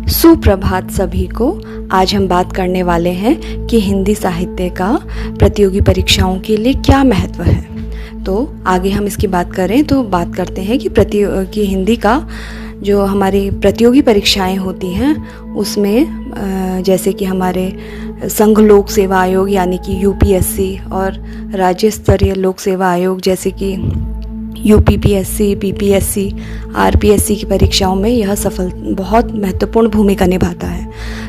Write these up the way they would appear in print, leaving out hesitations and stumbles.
सुप्रभात सभी को। आज हम बात करने वाले हैं कि हिंदी साहित्य का प्रतियोगी परीक्षाओं के लिए क्या महत्व है। तो आगे हम इसकी बात करें तो बात करते हैं कि हिंदी का जो हमारी प्रतियोगी परीक्षाएं होती हैं उसमें जैसे कि हमारे संघ लोक सेवा आयोग यानी कि यूपीएससी और राज्य स्तरीय लोक सेवा आयोग जैसे कि यूपीपीएससी, पीपीएससी, आरपीएससी की परीक्षाओं में यह बहुत महत्वपूर्ण भूमिका निभाता है।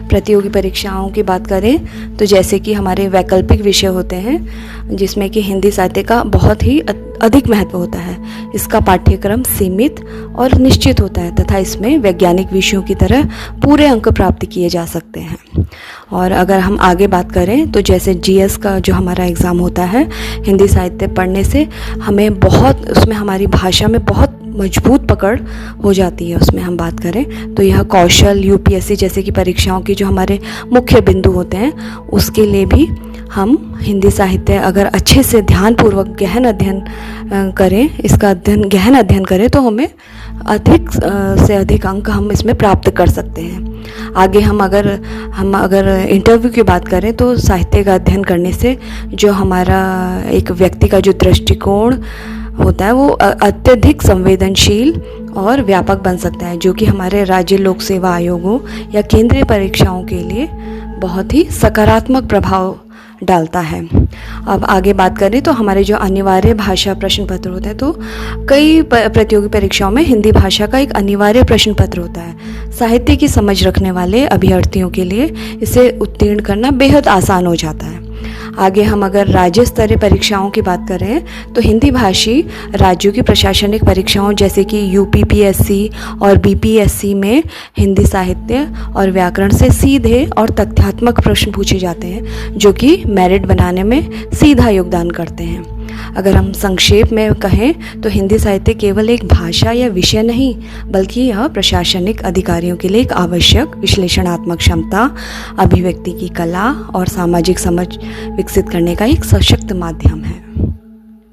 प्रतियोगी परीक्षाओं की बात करें तो जैसे कि हमारे वैकल्पिक विषय होते हैं जिसमें कि हिंदी साहित्य का बहुत ही अधिक महत्व होता है। इसका पाठ्यक्रम सीमित और निश्चित होता है तथा इसमें वैज्ञानिक विषयों की तरह पूरे अंक प्राप्त किए जा सकते हैं। और अगर हम आगे बात करें तो जैसे जीएस का जो हमारा एग्ज़ाम होता है, हिंदी साहित्य पढ़ने से हमें उसमें हमारी भाषा में बहुत मजबूत पकड़ हो जाती है। उसमें हम बात करें तो यह कौशल यूपीएससी जैसे कि परीक्षाओं की जो हमारे मुख्य बिंदु होते हैं उसके लिए भी हम हिंदी साहित्य अगर अच्छे से ध्यानपूर्वक गहन अध्ययन करें तो हमें अधिक से अधिक अंक हम इसमें प्राप्त कर सकते हैं। आगे हम अगर इंटरव्यू की बात करें तो साहित्य का अध्ययन करने से जो हमारा एक व्यक्ति का जो दृष्टिकोण होता है वो अत्यधिक संवेदनशील और व्यापक बन सकता है, जो कि हमारे राज्य लोक सेवा आयोगों या केंद्रीय परीक्षाओं के लिए बहुत ही सकारात्मक प्रभाव डालता है। अब आगे बात करें तो हमारे जो अनिवार्य भाषा प्रश्न पत्र होता है तो कई प्रतियोगी परीक्षाओं में हिंदी भाषा का एक अनिवार्य प्रश्न पत्र होता है। साहित्य की समझ रखने वाले अभ्यर्थियों के लिए इसे उत्तीर्ण करना बेहद आसान हो जाता है। आगे हम अगर राज्य स्तरीय परीक्षाओं की बात करें तो हिंदी भाषी राज्यों की प्रशासनिक परीक्षाओं जैसे कि यूपीपीएससी और बीपीएससी में हिंदी साहित्य और व्याकरण से सीधे और तथ्यात्मक प्रश्न पूछे जाते हैं जो कि मेरिट बनाने में सीधा योगदान करते हैं। अगर हम संक्षेप में कहें तो हिंदी साहित्य केवल एक भाषा या विषय नहीं बल्कि यह प्रशासनिक अधिकारियों के लिए एक आवश्यक विश्लेषणात्मक क्षमता, अभिव्यक्ति की कला और सामाजिक समझ विकसित करने का एक सशक्त माध्यम है।